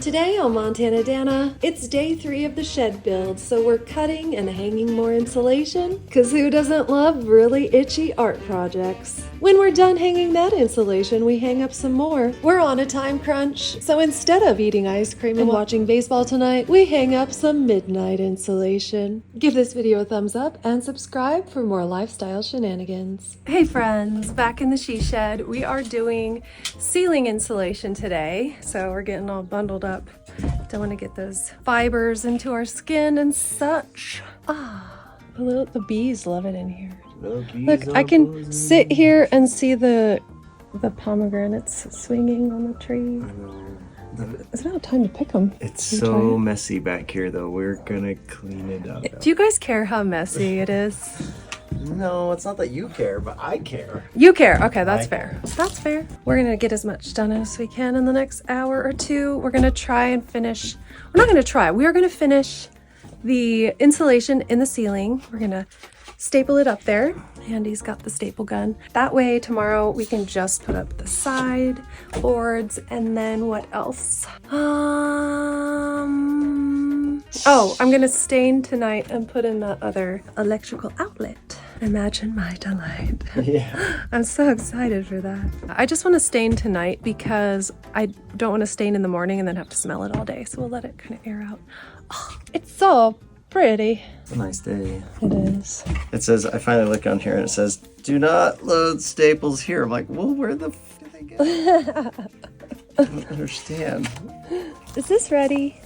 Today on Montana Danna, it's day 3 of the shed build, so we're cutting and hanging more insulation, cause who doesn't love really itchy art projects? When we're done hanging that insulation, we hang up some more. We're on a time crunch, so instead of eating ice cream and watching baseball tonight, we hang up some midnight insulation. Give this video a thumbs up and subscribe for more lifestyle shenanigans. Hey friends, back in the she shed, we are doing ceiling insulation today, so we're getting all bundled up. Don't want to get those fibers into our skin and such. The bees love it in here. Look, I can sit here and see the pomegranates swinging on the tree. It's about time to pick them. It's so messy back here though. We're gonna clean it up. Do you guys care how messy it is? No, it's not that you care, but I care. You care. Okay, that's fair. That's fair. We're gonna get as much done as we can in the next hour or two. We're gonna try and finish. We're not gonna try. We are gonna finish the insulation in the ceiling. We're gonna staple it up there. Andy's got the staple gun. That way tomorrow we can just put up the side boards, and then what else? Oh, I'm gonna stain tonight and put in that other electrical outlet. Imagine my delight. Yeah. I'm so excited for that. I just want to stain tonight because I don't want to stain in the morning and then have to smell it all day. So we'll let it kind of air out. Oh, it's so pretty. It's a nice day. It is. It says, I finally look on here and it says, do not load staples here. I'm like, well, where the f did they get it? I don't understand. Is this ready?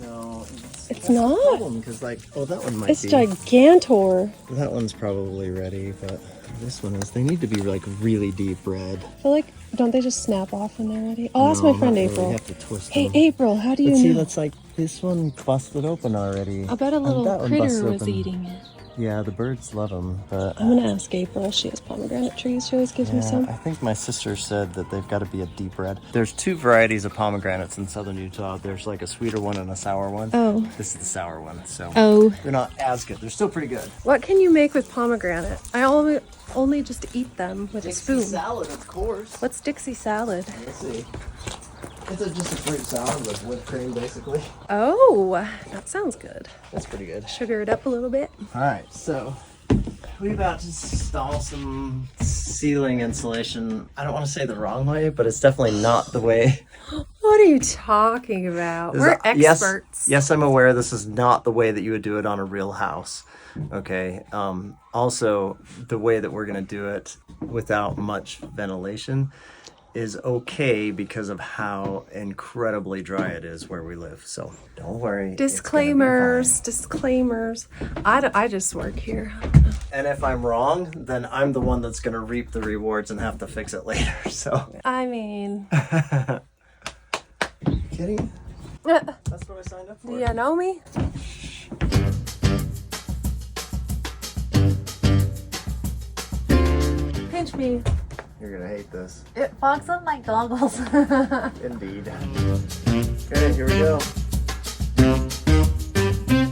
No. It's not. Because that one might It's be. gigantor. That one's probably ready, but this one is. They need to be like really deep red. I feel like, don't they just snap off when they're ready? Oh, ask my friend April. You have to twist Hey, them. April, how do you But see, know? that's like, this one busted open already. I bet a And little that one critter busted was open. eating it. Yeah, the birds love them, but I'm gonna ask April. She has pomegranate trees. She always gives me some. I think my sister said that they've got to be a deep red. There's 2 varieties of pomegranates in southern Utah. There's like a sweeter one and a sour one. Oh. This is the sour one, so they're not as good. They're still pretty good. What can you make with pomegranate? I only just eat them with a spoon. Salad, of course. What's Dixie salad? Let's see. It's just a fruit salad with whipped cream, basically. Oh, that sounds good. That's pretty good. Sugar it up a little bit. All right, so we're about to install some ceiling insulation. I don't want to say the wrong way, but it's definitely not the way. What are you talking about? We're experts. Yes, I'm aware this is not the way that you would do it on a real house. Okay. Also, the way that we're going to do it without much ventilation is okay because of how incredibly dry it is where we live. So don't worry. Disclaimers. I just work here. And if I'm wrong, then I'm the one that's going to reap the rewards and have to fix it later. So. I mean. Kidding? That's what I signed up for. Do you know me? Pinch me. You're gonna hate this. It fogs up my goggles. Indeed. Okay, here we go.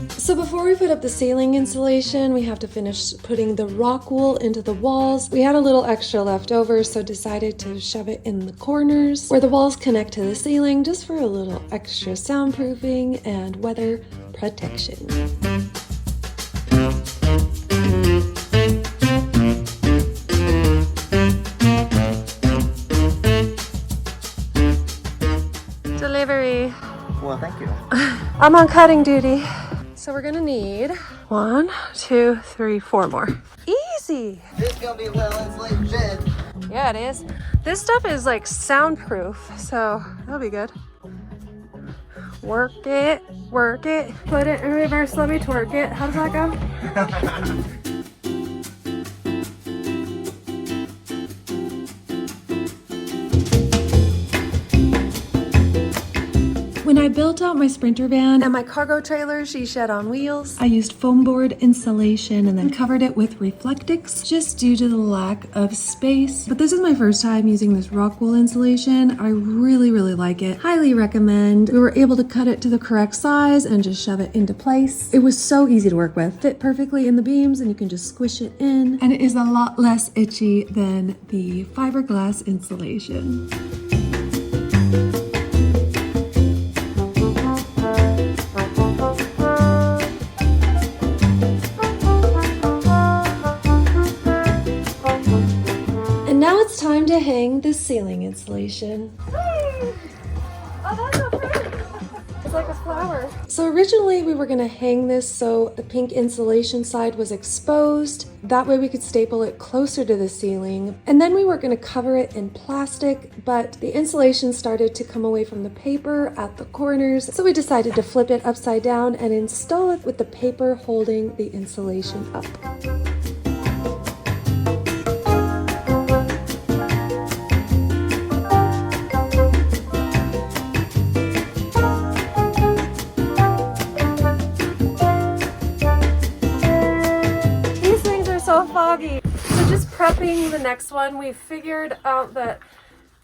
So before we put up the ceiling insulation, we have to finish putting the rock wool into the walls. We had a little extra left over, so decided to shove it in the corners where the walls connect to the ceiling, just for a little extra soundproofing and weather protection. Delivery. Well, thank you. I'm on cutting duty. So we're gonna need 1, 2, 3, 4 more. Easy. It's gonna be a well-insulated shed. Yeah, it is. This stuff is like soundproof, so that'll be good. Work it, put it in reverse, let me twerk it. How does that go? When I built out my Sprinter van and my cargo trailer she shed on wheels, I used foam board insulation and then covered it with Reflectix just due to the lack of space. But this is my first time using this rock wool insulation. I really like it. Highly recommend. We were able to cut it to the correct size and just shove it into place. It was so easy to work with. Fit perfectly in the beams and you can just squish it in. And it is a lot less itchy than the fiberglass insulation. insulation. Oh, that's so pretty. It's like a flower. So originally we were gonna hang this so the pink insulation side was exposed. That way we could staple it closer to the ceiling. And then we were gonna cover it in plastic, but the insulation started to come away from the paper at the corners. So we decided to flip it upside down and install it with the paper holding the insulation up. So foggy. So just prepping the next one, we figured out that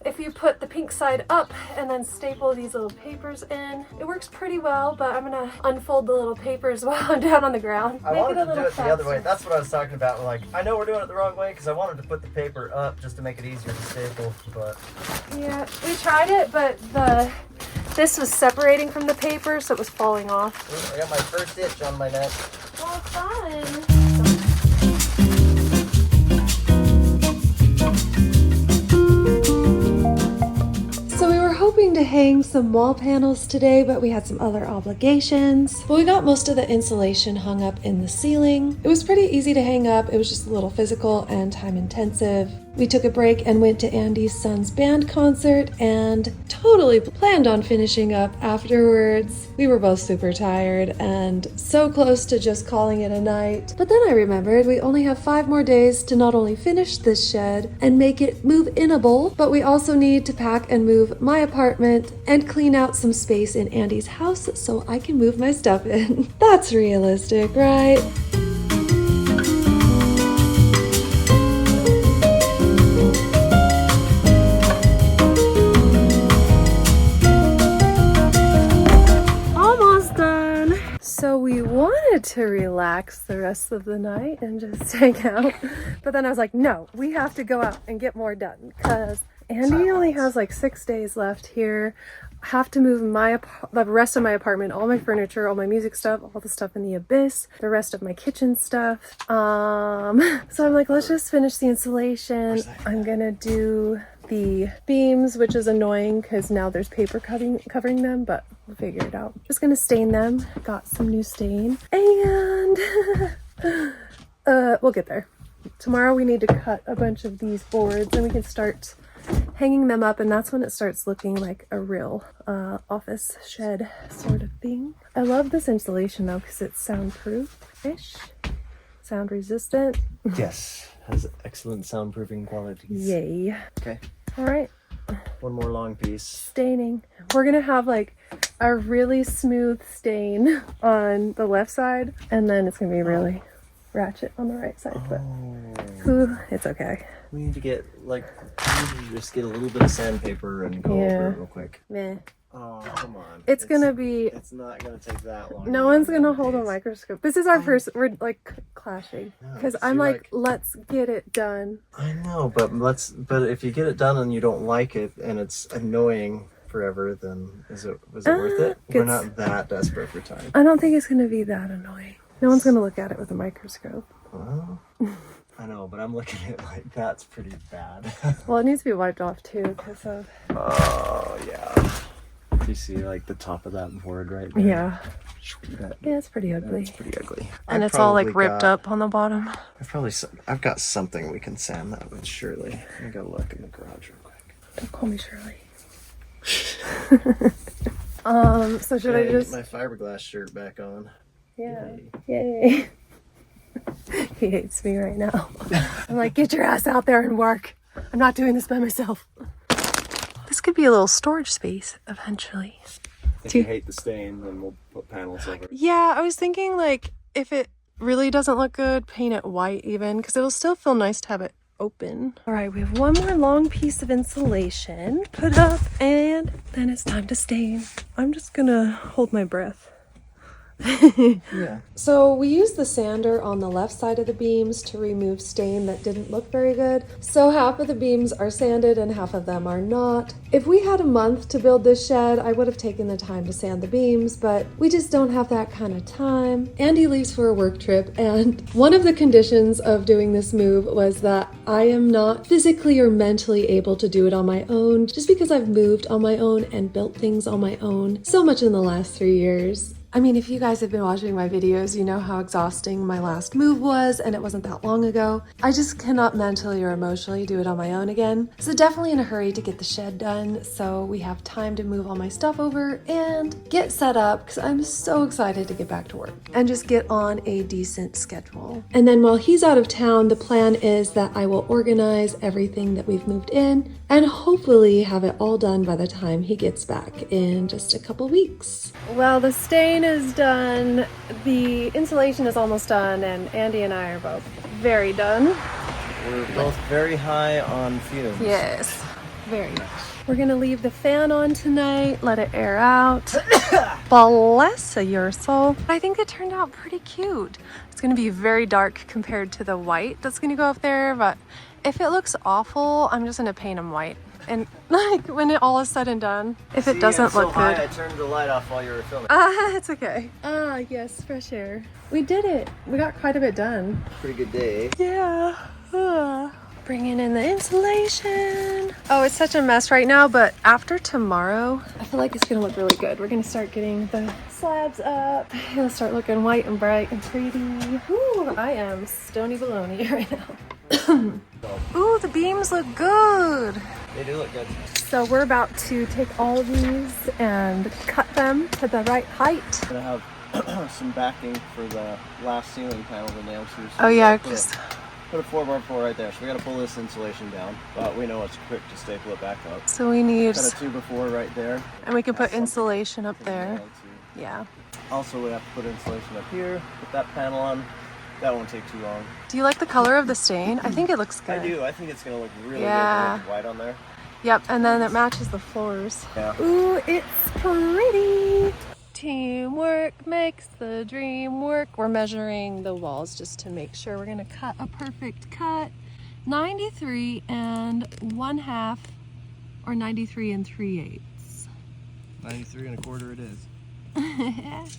if you put the pink side up and then staple these little papers in, it works pretty well, but I'm gonna unfold the little papers while I'm down on the ground. I wanted to do it the other way. That's what I was talking about. Like, I know we're doing it the wrong way because I wanted to put the paper up just to make it easier to staple, but... Yeah, we tried it, but this was separating from the paper, so it was falling off. Ooh, I got my first itch on my neck. Oh, fun! Hoping to hang some wall panels today, but we had some other obligations. But we got most of the insulation hung up in the ceiling. It was pretty easy to hang up. It was just a little physical and time intensive. We took a break and went to Andy's son's band concert and totally planned on finishing up afterwards. We were both super tired and so close to just calling it a night. But then I remembered we only have 5 more days to not only finish this shed and make it move-inable, but we also need to pack and move my apartment and clean out some space in Andy's house so I can move my stuff in. That's realistic, right? So we wanted to relax the rest of the night and just hang out, but then I was like, no, we have to go out and get more done because Andy only has like 6 days left here. I have to move the rest of my apartment, all my furniture, all my music stuff, all the stuff in the abyss, the rest of my kitchen stuff. So I'm like, let's just finish the insulation. I'm gonna do the beams, which is annoying because now there's paper covering them, but we'll figure it out. Just gonna stain them. Got some new stain and we'll get there. Tomorrow we need to cut a bunch of these boards and we can start hanging them up, and that's when it starts looking like a real office shed sort of thing. I love this insulation though because it's soundproof-ish, sound resistant. Yes, has excellent soundproofing qualities. Yay. Okay. All right. One more long piece. Staining. We're gonna have like a really smooth stain on the left side, and then it's gonna be really ratchet on the right side, but it's okay. We need to get just get a little bit of sandpaper and go over it real quick. Meh. Oh, come on. It's gonna be... It's not gonna take that long. No one's gonna hold a microscope. This is our first... We're like clashing. Because I'm like, let's get it done. I know, but if you get it done and you don't like it and it's annoying forever, then was it worth it? We're not that desperate for time. I don't think it's gonna be that annoying. No one's gonna look at it with a microscope. Well, I know, but I'm looking at it like that's pretty bad. Well, it needs to be wiped off too because of... Oh, yeah. Do you see like the top of that board right there? Yeah. Yeah, it's pretty ugly. It's pretty ugly. And it's all like ripped up on the bottom. I've got something we can sand that with, surely. Let me go look in the garage real quick. Don't call me Shirley. So should I just... Get my fiberglass shirt back on. Yeah. Yay. He hates me right now. I'm like, get your ass out there and work. I'm not doing this by myself. This could be a little storage space eventually. If you hate the stain, then we'll put panels over it. Yeah, I was thinking like if it really doesn't look good, paint it white even, because it'll still feel nice to have it open. All right, we have one more long piece of insulation put up and then it's time to stain. I'm just gonna hold my breath Yeah. So we used the sander on the left side of the beams to remove stain that didn't look very good. So half of the beams are sanded and half of them are not. If we had a month to build this shed, I would have taken the time to sand the beams, but we just don't have that kind of time. Andy leaves for a work trip, and one of the conditions of doing this move was that I am not physically or mentally able to do it on my own, just because I've moved on my own and built things on my own so much in the last 3 years. I mean, if you guys have been watching my videos, you know how exhausting my last move was, and it wasn't that long ago. I just cannot mentally or emotionally do it on my own again. So definitely in a hurry to get the shed done so we have time to move all my stuff over and get set up, because I'm so excited to get back to work and just get on a decent schedule. And then while he's out of town, the plan is that I will organize everything that we've moved in and hopefully have it all done by the time he gets back in just a couple weeks. Well, the stain is done, the insulation is almost done, and Andy and I are both very done. We're both very high on fumes. Yes, very much. We're gonna leave the fan on tonight, let it air out. Bless your soul. I think it turned out pretty cute. It's gonna be very dark compared to the white that's gonna go up there, but if it looks awful, I'm just gonna paint them white. And like when it all is said and done, if it doesn't look good. I turned the light off while you were filming. It's okay. Yes, fresh air. We did it. We got quite a bit done. Pretty good day. Yeah. Bringing in the insulation. Oh, it's such a mess right now, but after tomorrow, I feel like it's gonna look really good. We're gonna start getting the slabs up. It'll start looking white and bright and pretty. Ooh, I am stony baloney right now. Ooh, the beams look good. They do look good. So we're about to take all of these and cut them to the right height. I'm gonna have some backing for the last ceiling panel to nail to. So Oh yeah, just put a 4x4 right there. So we gotta pull this insulation down, but we know it's quick to staple it back up. so we need, Got a 2x4 right there. and we can put That's insulation up there. something to nail Yeah. to. Also, we have to put insulation up here. Put that panel on. That won't take too long. Do you like the color of the stain? I think it looks good. I do. I think it's gonna look really Yeah. good with white on there. Yep, and then it matches the floors. Yeah. Ooh, it's pretty. Teamwork makes the dream work. We're measuring the walls just to make sure we're gonna cut a perfect cut. 93 1/2 or 93 3/8. 93 1/4 it is.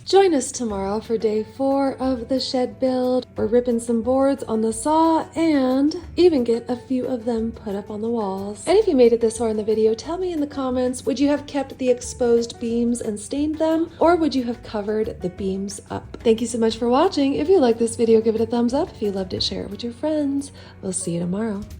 Join us tomorrow for day 4 of the shed build. We're ripping some boards on the saw and even get a few of them put up on the walls. And if you made it this far in the video, tell me in the comments, would you have kept the exposed beams and stained them, or would you have covered the beams up? Thank you so much for watching. If you like this video, give it a thumbs up. If you loved it, share it with your friends. We'll see you tomorrow.